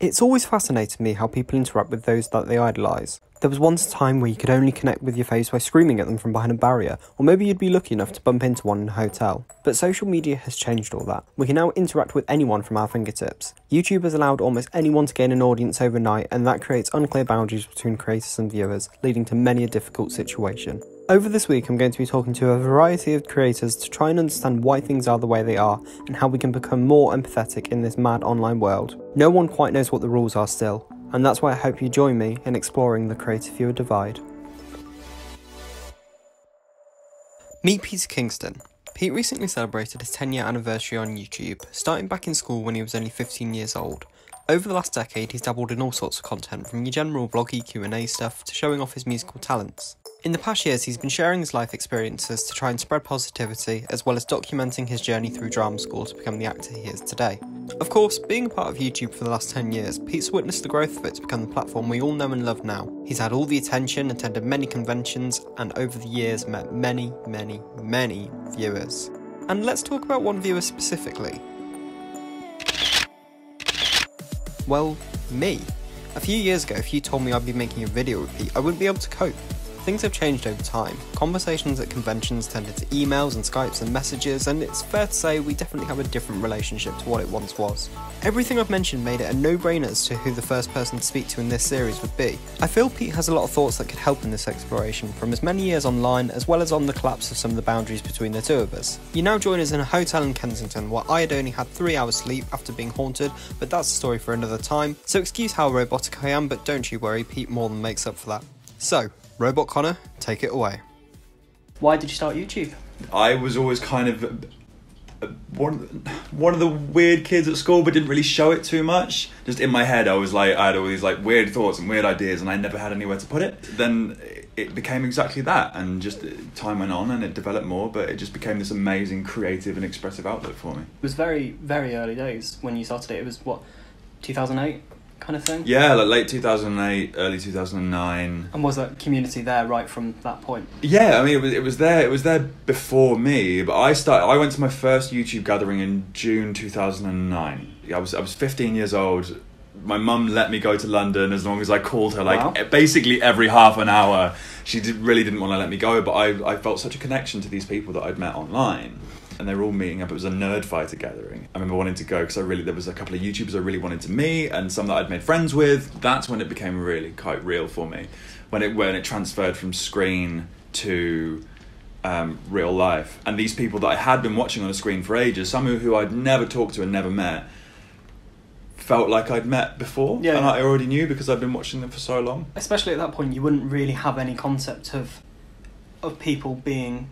It's always fascinated me how people interact with those that they idolise. There was once a time where you could only connect with your face by screaming at them from behind a barrier, or maybe you'd be lucky enough to bump into one in a hotel. But social media has changed all that. We can now interact with anyone from our fingertips. YouTube has allowed almost anyone to gain an audience overnight, and that creates unclear boundaries between creators and viewers, leading to many a difficult situation. Over this week, I'm going to be talking to a variety of creators to try and understand why things are the way they are, and how we can become more empathetic in this mad online world. No one quite knows what the rules are still, and that's why I hope you join me in exploring the creator-viewer divide. Meet Peter Kingston. Pete recently celebrated his 10-year anniversary on YouTube, starting back in school when he was only 15 years old. Over the last decade, he's dabbled in all sorts of content, from your general bloggy Q&A stuff to showing off his musical talents. In the past years, he's been sharing his life experiences to try and spread positivity, as well as documenting his journey through drama school to become the actor he is today. Of course, being a part of YouTube for the last 10 years, Pete's witnessed the growth of it to become the platform we all know and love now. He's had all the attention, attended many conventions, and over the years met many viewers. And let's talk about one viewer specifically. Well, me. A few years ago, if you told me I'd be making a video with Pete, I wouldn't be able to cope. Things have changed over time. Conversations at conventions tended to emails and Skypes and messages, and it's fair to say we definitely have a different relationship to what it once was. Everything I've mentioned made it a no-brainer as to who the first person to speak to in this series would be. I feel Pete has a lot of thoughts that could help in this exploration, from his many years online, as well as on the collapse of some of the boundaries between the two of us. You now join us in a hotel in Kensington, where I had only had 3 hours sleep after being haunted, but that's a story for another time, so excuse how robotic I am, but don't you worry, Pete more than makes up for that. So, Robot Connor, take it away. Why did you start YouTube? I was always kind of one of the weird kids at school, but didn't really show it too much. Just in my head, I had all these like weird thoughts and weird ideas, and I never had anywhere to put it. Then it became exactly that, and just time went on and it developed more, but it just became this amazing creative and expressive outlet for me. It was very early days when you started it. It was what, 2008 kind of thing? Yeah, like late 2008, early 2009. And was that community there right from that point? Yeah, I mean it was there before me, but I went to my first YouTube gathering in June 2009. I was 15 years old. My mum let me go to London as long as I called her, like basically every half an hour. She really didn't want to let me go, but I felt such a connection to these people that I'd met online. And they were all meeting up. It was a nerd fighter gathering. I remember wanting to go because there was a couple of YouTubers I really wanted to meet, and some that I'd made friends with. That's when it became really quite real for me, when it transferred from screen to real life. And these people that I had been watching on a screen for ages, some who I'd never talked to and never met, felt like I'd met before, and I already knew because I'd been watching them for so long. Especially at that point, you wouldn't really have any concept of people being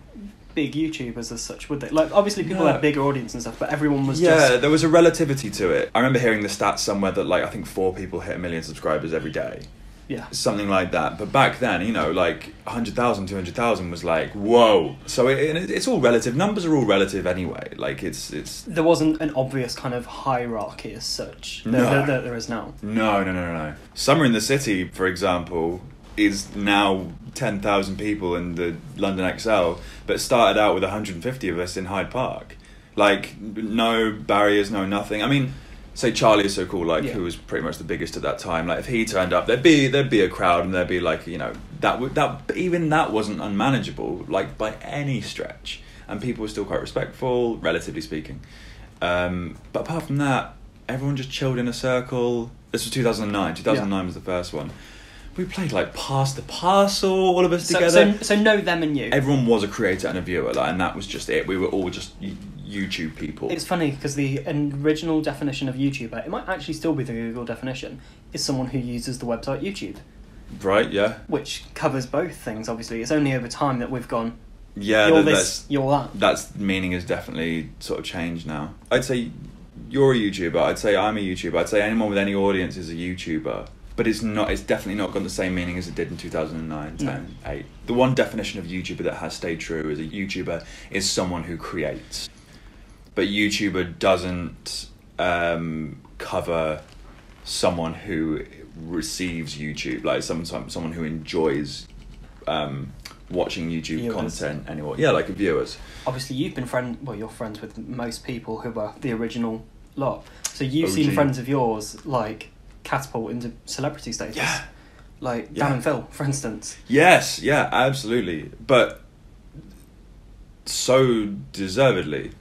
big YouTubers as such, would they? Like, obviously people had bigger audience and stuff, but everyone was there was a relativity to it. I remember hearing the stats somewhere that like I think 4 people hit 1 million subscribers every day. Yeah. Something like that. But back then, you know, like 100,000, 200,000 was like, whoa. So it's all relative. Numbers are all relative anyway. Like it's there wasn't an obvious kind of hierarchy as such. There is now. No. Summer in the City, for example, is now 10,000 people in the London XL, but started out with 150 of us in Hyde Park. Like, no barriers, no nothing. I mean, say Charlie Is So Cool, like, who was pretty much the biggest at that time. Like, if he turned up, there'd be a crowd, and there'd be like, you know, even that wasn't unmanageable, like, by any stretch. And people were still quite respectful, relatively speaking. But apart from that, everyone just chilled in a circle. This was 2009. 2009 was the first one. We played like Pass the Parcel, all of us together. So know them and you. Everyone was a creator and a viewer, like, and that was just it. We were all just YouTube people. It's funny because the original definition of YouTuber, it might actually still be the Google definition, is someone who uses the website YouTube. Right, yeah. Which covers both things, obviously. It's only over time that we've gone, yeah, you're this, you're that. That's meaning has definitely sort of changed now. I'd say you're a YouTuber, I'd say I'm a YouTuber, I'd say anyone with any audience is a YouTuber. But it's definitely not got the same meaning as it did in 2009, 10, 8. The one definition of YouTuber that has stayed true as a YouTuber is someone who creates. But YouTuber doesn't cover someone who receives YouTube, like someone who enjoys watching YouTube viewers. Content anymore. Yeah, like viewers. Obviously, you've been you're friends with most people who were the original lot. So you've seen friends of yours, like, catapult into celebrity status. Yeah. Like Dan and Phil, for instance. Yes, yeah, absolutely. But so deservedly.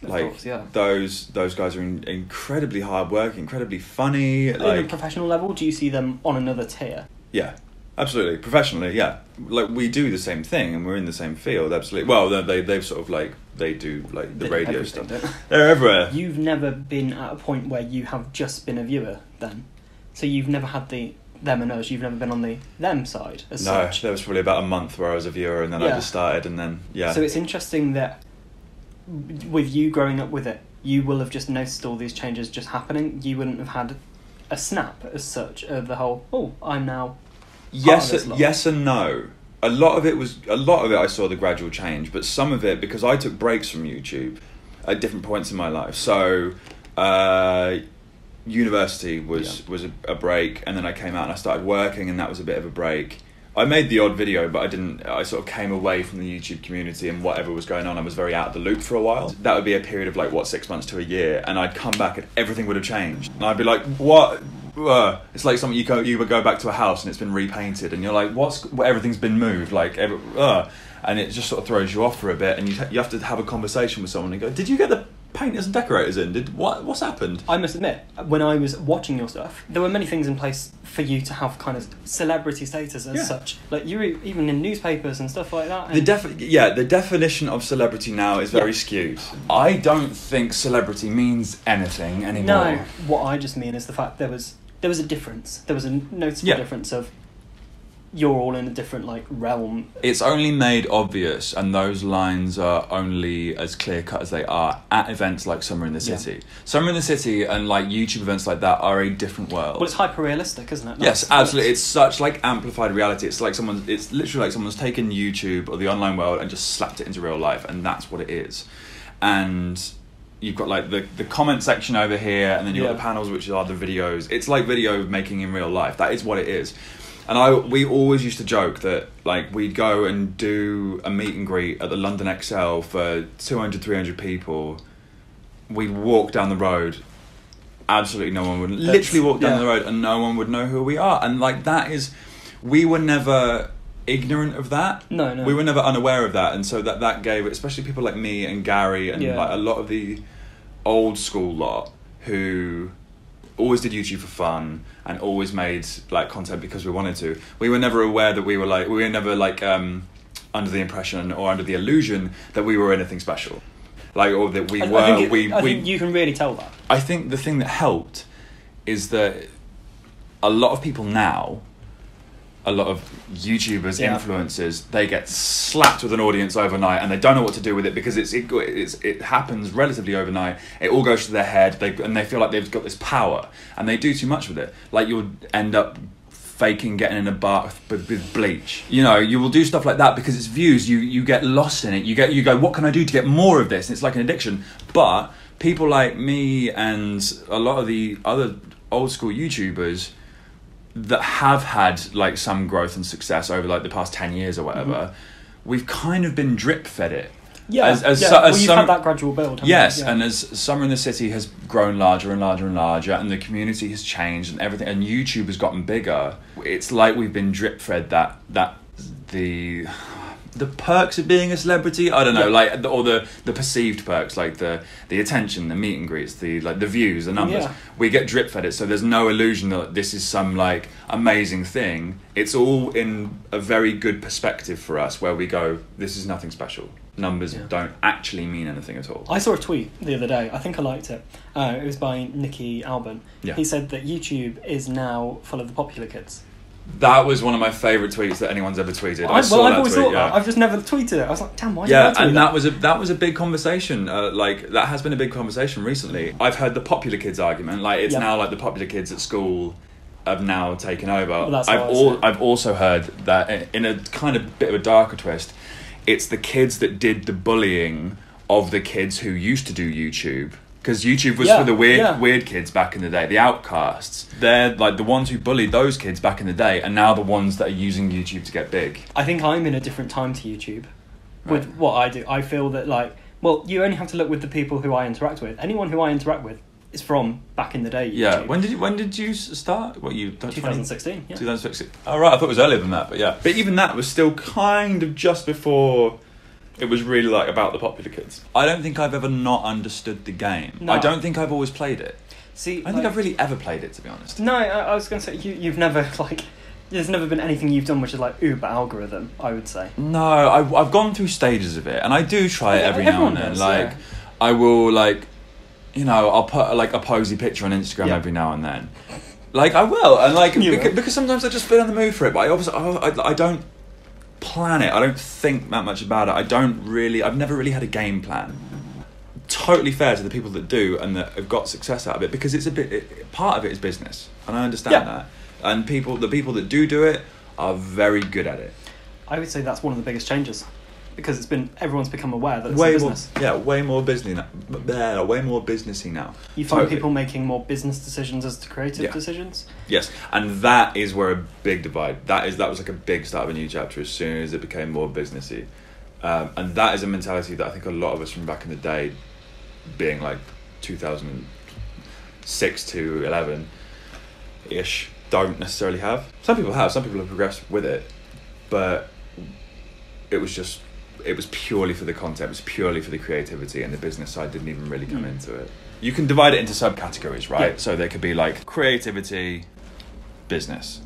Of Like, course, yeah. those guys are incredibly hard work, incredibly funny. At a Like, professional level, do you see them on another tier? yeah, absolutely. Professionally, yeah. Like, we do the same thing and we're in the same field, absolutely. Well, they've sort of like, they do like the radio Everything, stuff. don't they? They're everywhere. You've never been at a point where you have just been a viewer then? So you've never had the them and us, you've never been on the them side as No, such? there was probably about a month where I was a viewer and then I Yeah. just started and then, yeah. So it's interesting that with you growing up with it, you will have just noticed all these changes just happening. You wouldn't have had a snap as such of the whole, oh, I'm now part of this lot. Yes and no. A lot of it I saw the gradual change, but some of it, because I took breaks from YouTube at different points in my life. So university was a break, and then I came out and I started working, and that was a bit of a break. I made the odd video, but I sort of came away from the YouTube community and whatever was going on. I was very out of the loop for a while. That would be a period of like, 6 months to a year, and I'd come back and everything would have changed. And I'd be like, what? It's like something you would go back to a house and it's been repainted, and you're like, everything's been moved, like, and it just sort of throws you off for a bit, and you have to have a conversation with someone and go, did you get the painters and decorators in? What's happened? I must admit, when I was watching your stuff, there were many things in place for you to have kind of celebrity status as such. Like, you were even in newspapers and stuff like that. And the definition of celebrity now is very skewed. I don't think celebrity means anything anymore. No, what I just mean is the fact there was a difference. There was a noticeable difference of you're all in a different like realm. It's only made obvious, and those lines are only as clear cut as they are at events like Summer in the City. Summer in the City and like YouTube events like that are a different world. Well, it's hyper realistic, isn't it? Yes, absolutely. It's such like amplified reality. It's literally like someone's taken YouTube or the online world and just slapped it into real life, and that's what it is. And you've got like the comment section over here, and then you've got the panels, which are the videos. It's like video making in real life. That is what it is. And we always used to joke that like we'd go and do a meet and greet at the London XL for 200, 300 people. We'd walk down the road. Absolutely no one would literally walk down the road and no one would know who we are. And like we were never ignorant of that. No. We were never unaware of that. And so that gave, especially people like me and Gary and like a lot of the old school lot who always did YouTube for fun and always made like content because we wanted to. We were never aware that we were never under the impression or under the illusion that we were anything special, like, or that we were. I think you can really tell that. I think the thing that helped is that a lot of people now, a lot of YouTubers, influencers, they get slapped with an audience overnight and they don't know what to do with it because it happens relatively overnight. It all goes to their head, and they feel like they've got this power, and they do too much with it. Like, you'll end up faking getting in a bath with bleach. You know, you will do stuff like that because it's views. You get lost in it. You go, what can I do to get more of this? And it's like an addiction. But people like me and a lot of the other old school YouTubers that have had like some growth and success over like the past 10 years or whatever, we've kind of been drip fed it. Well, you've had that gradual build. Yes, and as Summer in the City has grown larger and larger and larger, and the community has changed and everything, and YouTube has gotten bigger, it's like we've been drip fed that the perks of being a celebrity, I don't know, like, or the perceived perks, like the attention, the meet and greets, the views, the numbers. We get drip fed it, so there's no illusion that this is some like amazing thing. It's all in a very good perspective for us, where we go, this is nothing special. Numbers don't actually mean anything at all. I saw a tweet the other day. I think I liked it. It was by Nicky Alban. Yeah. He said that YouTube is now full of the popular kids. That was one of my favourite tweets that anyone's ever tweeted. I've always thought that. I've just never tweeted it. I was like, damn, why did I tweet that? That was a big conversation. That has been a big conversation recently. I've heard the popular kids argument. Like, it's now like the popular kids at school have now taken over. Well, I've also heard that in a kind of bit of a darker twist, it's the kids that did the bullying of the kids who used to do YouTube. Because YouTube was for the weird kids back in the day, the outcasts. They're like the ones who bullied those kids back in the day, and now the ones that are using YouTube to get big. I think I'm in a different time to YouTube with what I do. I feel that, like, well, you only have to look with the people who I interact with. Anyone who I interact with is from back in the day. Yeah. YouTube. When did you start? What, you 2016. Yeah. 2016. Oh right, I thought it was earlier than that, but yeah. But even that was still kind of just before it was really like about the popular kids. I don't think I've ever not understood the game. No. I don't think I've always played it. See, I don't think I've really ever played it, to be honest. No, I was going to say you've never like. There's never been anything you've done which is like uber algorithm, I would say. No, I've gone through stages of it, and I do try it every now and then. Does, like, yeah. I will like, you know, I'll put like a posy picture on Instagram Yeah. every now and then. Like I will, and like You will. because sometimes I just feel in the mood for it. But I don't plan it. I don't think that much about it. I've never really had a game plan. Totally fair to the people that do and that have got success out of it, because it's part of it is business, and I understand that. And the people that do it are very good at it. I would say that's one of the biggest changes, because everyone's become aware that it's a business. Way more business now. Way more businessy now. You find people making more business decisions as to creative decisions. Yes, and that is where a big divide. That was like a big start of a new chapter as soon as it became more businessy, and that is a mentality that I think a lot of us from back in the day, being like 2006 to 11 ish, don't necessarily have. Some people have progressed with it, but it was purely for the content, it was purely for the creativity, and the business side didn't even really come into it. You can divide it into subcategories, right? Yeah. So there could be like creativity, business.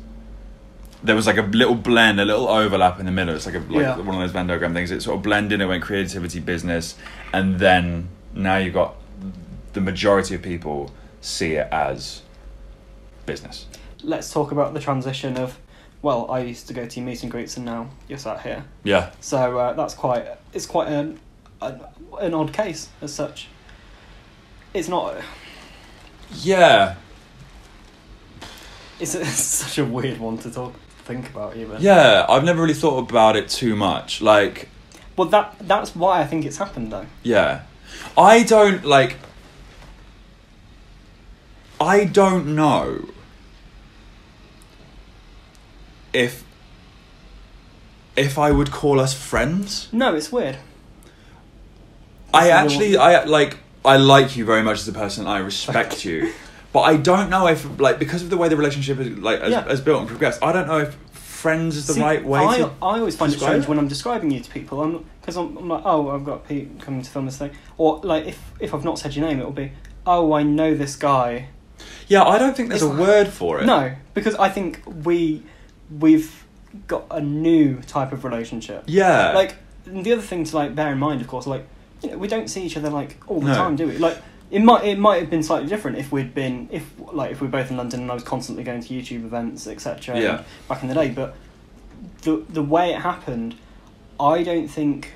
There was like a little blend, a little overlap in the middle. It's like one of those Venn diagram things. It sort of blended, it went creativity, business, and then now you've got the majority of people see it as business. Let's talk about the transition of, well, I used to go to your meet and greets and now you're sat here. Yeah. So it's quite an odd case as such. It's not. Yeah. It's such a weird one to think about even. Yeah, I've never really thought about it too much. Like. Well, that's why I think it's happened though. Yeah. I don't know if I would call us friends. No, it's weird. I like you very much as a person. I respect you, but I don't know if because of the way the relationship is has built and progressed. I don't know if friends is the right way to. I always find it strange it? when I'm describing you to people. Because I'm like, oh, I've got Pete coming to film this thing, or like if I've not said your name, it'll be, oh, I know this guy. Yeah, I don't think there's a word for it. No, because I think we've got a new type of relationship. Yeah. Like, the other thing to bear in mind, of course, we don't see each other all the time, do we? Like, it might have been slightly different if we're both in London and I was constantly going to YouTube events, etc. Yeah. Back in the day, but the way it happened, I don't think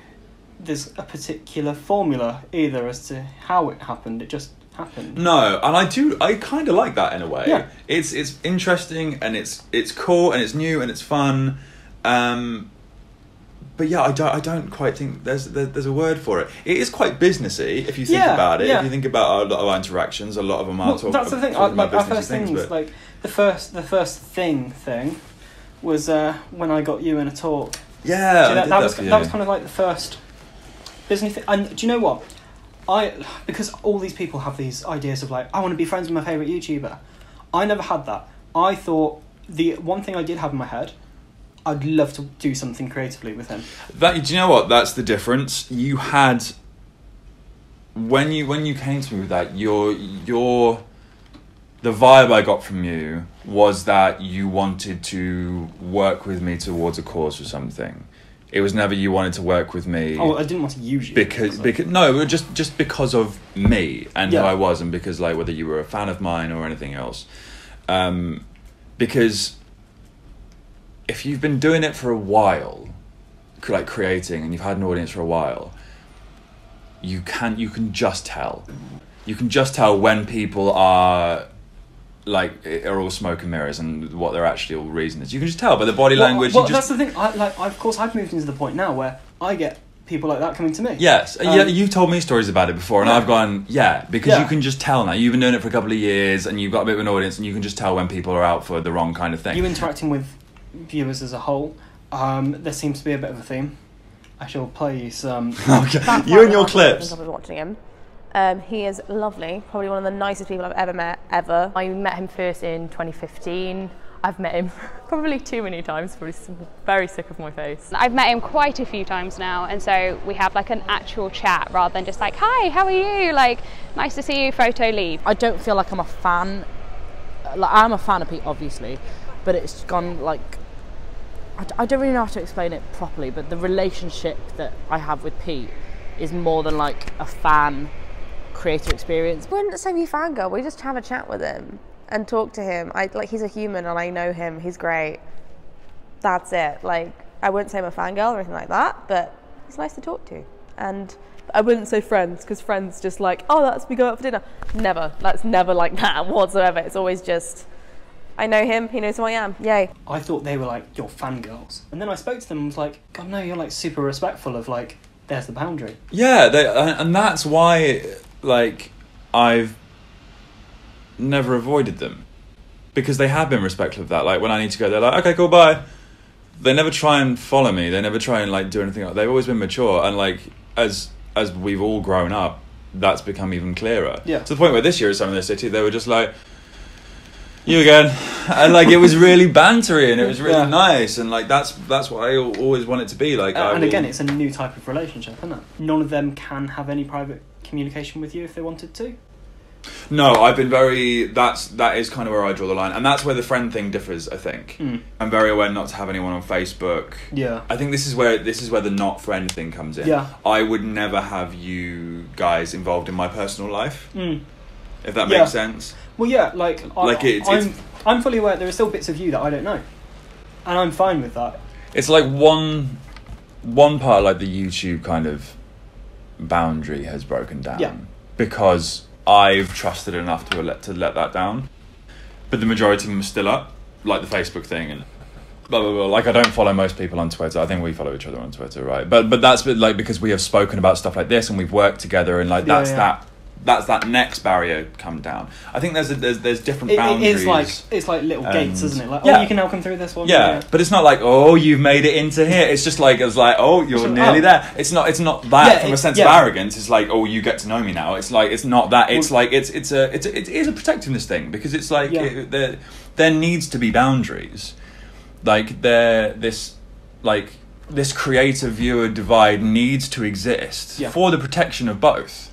there's a particular formula either as to how it happened. It just happened. No, and I kind of like that in a way. Yeah. It's interesting and it's cool and it's new and it's fun. But yeah, I don't quite think there's a word for it. It is quite businessy if you think about it. Yeah. If you think about a lot of our interactions, a lot of them are talking. That's the thing. Our first things, the first thing was when I got you in a talk. Yeah, that was kind of like the first business thing. And do you know what? Because all these people have these ideas of I want to be friends with my favourite YouTuber. I never had that. I thought the one thing I did have in my head, I'd love to do something creatively with him. Do you know what? That's the difference. You had when you came to me with that, the vibe I got from you was that you wanted to work with me towards a cause or something. It was never you wanted to work with me. Oh, I didn't want to use you because no, just because of me and who I was, and because whether you were a fan of mine or anything else. Because if you've been doing it for a while, creating, and you've had an audience for a while, you can just tell. You can just tell when people are all smoke and mirrors and what their actual reason is. You can just tell by the body language. Well, that's the thing. Of course, I've moved into the point now where I get people like that coming to me. Yes, you've told me stories about it before, and I've gone, because you can just tell now. You've been doing it for a couple of years, and you've got a bit of an audience, and you can just tell when people are out for the wrong kind of thing. You interacting with viewers as a whole, there seems to be a bit of a theme. I shall play you some. Okay. You and your clips. I was watching him. He is lovely, probably one of the nicest people I've ever met, ever. I met him first in 2015. I've met him probably too many times, probably very sick of my face. I've met him quite a few times now, and so we have like an actual chat rather than just like, hi, how are you? Like, nice to see you, photo, leave. I don't feel like I'm a fan. Like, I'm a fan of Pete, obviously, but it's gone like, I don't really know how to explain it properly, but the relationship that I have with Pete is more than like a fan creator experience. We wouldn't say we fangirl, we just have a chat with him and talk to him. He's a human and I know him, he's great. That's it. Like, I wouldn't say I'm a fangirl or anything like that, but he's nice to talk to. And I wouldn't say friends, because friends just like, oh, let's we go out for dinner. Never. That's never like that whatsoever. It's always just, I know him, he knows who I am, yay. I thought they were like, you're fangirls. And then I spoke to them and was like, God, no, you're like super respectful of like, there's the boundary. Yeah, and that's why, like, I've never avoided them. Because they have been respectful of that. Like, when I need to go, they're like, okay, cool, bye. They never try and follow me. They never try and, like, do anything. They've always been mature. And, like, as we've all grown up, that's become even clearer. Yeah. To the point where this year at Summer in the City, they were just like, you again. And, like, it was really bantery and it was really nice. And, like, that's what I always want it to be. Like, and again, it's a new type of relationship, isn't it? None of them can have any private communication with you if they wanted to. No, I've been that is kind of where I draw the line, and that's where the friend thing differs, I think. I'm very aware not to have anyone on Facebook. Yeah. I think this is where the not friend thing comes in. Yeah. I would never have you guys involved in my personal life. If that makes sense. Well, yeah, it's I'm fully aware there are still bits of you that I don't know. And I'm fine with that. It's like one part of, like, the YouTube kind of boundary has broken down. Yeah. Because I've trusted enough to let that down, but the majority of them are still up, like the Facebook thing and blah blah blah. Like, I don't follow most people on Twitter. I think we follow each other on Twitter, right? But that's like because we have spoken about stuff like this and we've worked together, and like that's that next barrier come down. I think there's different boundaries. It's like little gates, isn't it? Like, oh, you can now come through this one. Yeah, but it's not like, oh, you've made it into here. It's just like, oh, you're nearly there. It's not that from a sense of arrogance. It's like, oh, you get to know me now. It's like, it's not that. It's like it is a protectiveness thing, because it's like there needs to be boundaries. Like this creator viewer divide needs to exist for the protection of both.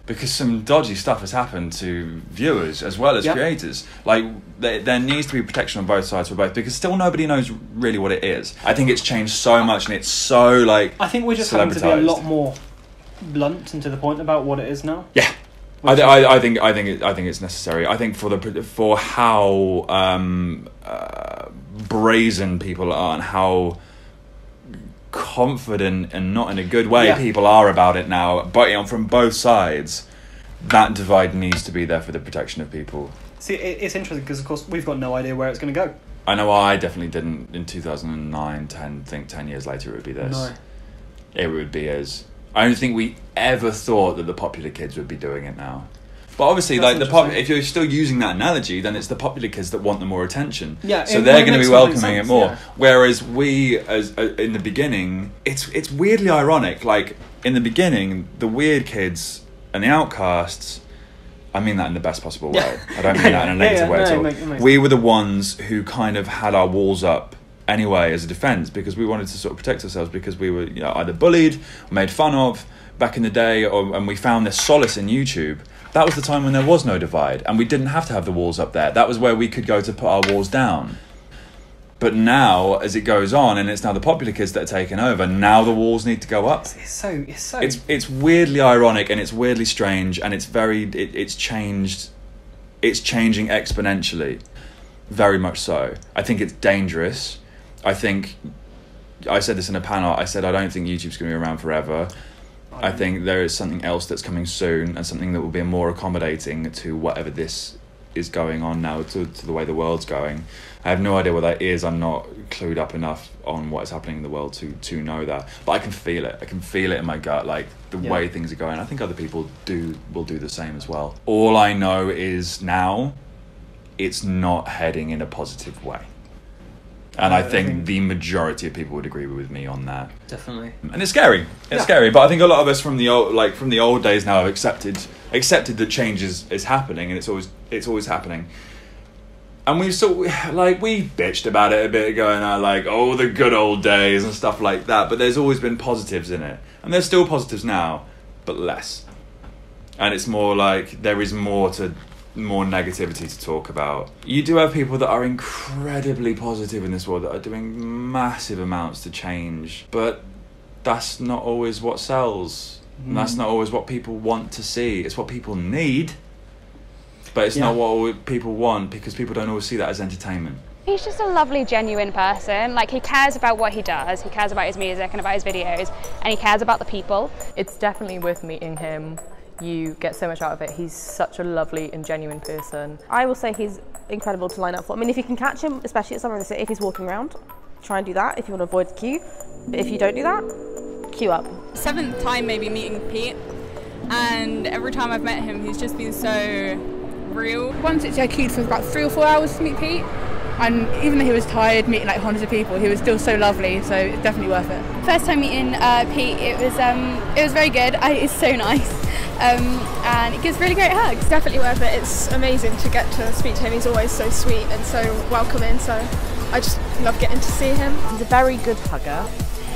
Because some dodgy stuff has happened to viewers as well as creators. Like, there needs to be protection on both sides for both, because still nobody knows really what it is. I think it's changed so much, and it's so, like, I think we're just having to be a lot more blunt and to the point about what it is now. Yeah. I think it's necessary. I think for how brazen people are and how confident, and not in a good way, people are about it now, but from both sides, that divide needs to be there for the protection of people. See, it's interesting because, of course, we've got no idea where it's going to go. I know I definitely didn't in 2009, 10 years later it would be this. No. It would be as... I don't think we ever thought that the popular kids would be doing it now. But obviously, like, if you're still using that analogy, then it's the popular kids that want the more attention. Yeah, so they're going to be welcoming it more. Yeah. Whereas we, as in the beginning, it's weirdly ironic. Like, in the beginning, the weird kids and the outcasts, I mean that in the best possible way. I don't mean that in a negative way at all. We were the ones who kind of had our walls up anyway as a defence, because we wanted to sort of protect ourselves, because we were either bullied or made fun of back in the day, and we found this solace in YouTube. That was the time when there was no divide, and we didn't have to have the walls up there. That was where we could go to put our walls down. But now, as it goes on, and it's now the popular kids that are taking over, now the walls need to go up. It's weirdly ironic, and it's weirdly strange, and it's changed. It's changing exponentially, very much so. I think it's dangerous. I said this in a panel. I said I don't think YouTube's going to be around forever. I think there is something else that's coming soon, and something that will be more accommodating to whatever this is going on now, to the way the world's going. I have no idea what that is. I'm not clued up enough on what is happening in the world to know that. But I can feel it. I can feel it in my gut, like the way things are going. I think other people will do the same as well. All I know is now it's not heading in a positive way. And I think the majority of people would agree with me on that. Definitely. And it's scary. It's scary. But I think a lot of us from the old days now have accepted that change is happening, and it's always happening. And we bitched about it a bit, going like, oh, the good old days and stuff like that. But there's always been positives in it, and there's still positives now, but less. And it's more like there is more negativity to talk about. You do have people that are incredibly positive in this world, that are doing massive amounts to change, but that's not always what sells. And that's not always what people want to see. It's what people need, but it's not what people want, because people don't always see that as entertainment. He's just a lovely, genuine person. Like, he cares about what he does, he cares about his music and about his videos, and he cares about the people. It's definitely worth meeting him. You get so much out of it. He's such a lovely and genuine person. I will say he's incredible to line up for. I mean, if you can catch him, especially at summer in the city, if he's walking around, try and do that if you want to avoid the queue. But if you don't do that, queue up. 7th time maybe meeting Pete, and every time I've met him, he's just been so real. Once I queued for about 3 or 4 hours to meet Pete, and even though he was tired meeting like hundreds of people, he was still so lovely, so it's definitely worth it. First time meeting Pete, it was very good. It's so nice. And he gives really great hugs. Definitely worth it. It's amazing to get to speak to him. He's always so sweet and so welcoming, so I just love getting to see him. He's a very good hugger.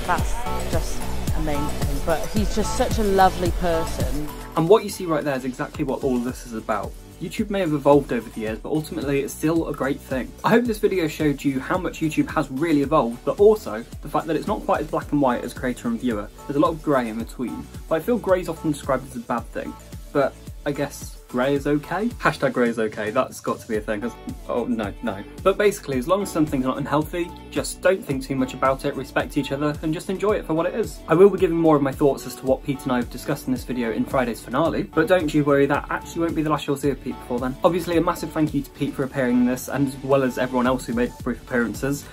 That's just a main thing, but he's just such a lovely person. And what you see right there is exactly what all of this is about. YouTube may have evolved over the years, but ultimately it's still a great thing. I hope this video showed you how much YouTube has really evolved, but also the fact that it's not quite as black and white as creator and viewer. There's a lot of grey in between. But I feel grey is often described as a bad thing, but I guess grey is okay? Hashtag grey is okay, that's got to be a thing. Oh, no. But basically, as long as something's not unhealthy, just don't think too much about it, respect each other, and just enjoy it for what it is. I will be giving more of my thoughts as to what Pete and I have discussed in this video in Friday's finale, but don't you worry, that actually won't be the last you'll see of Pete before then. Obviously, a massive thank you to Pete for appearing in this, and as well as everyone else who made brief appearances.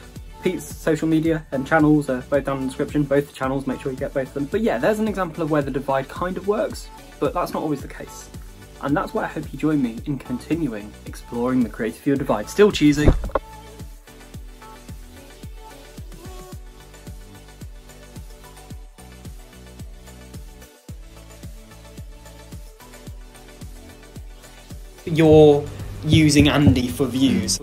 Pete's social media and channels are both down in the description, both the channels, make sure you get both of them. But yeah, there's an example of where the divide kind of works, but that's not always the case. And that's why I hope you join me in continuing exploring the creative viewer divide. Still cheesy. You're using Andy for views.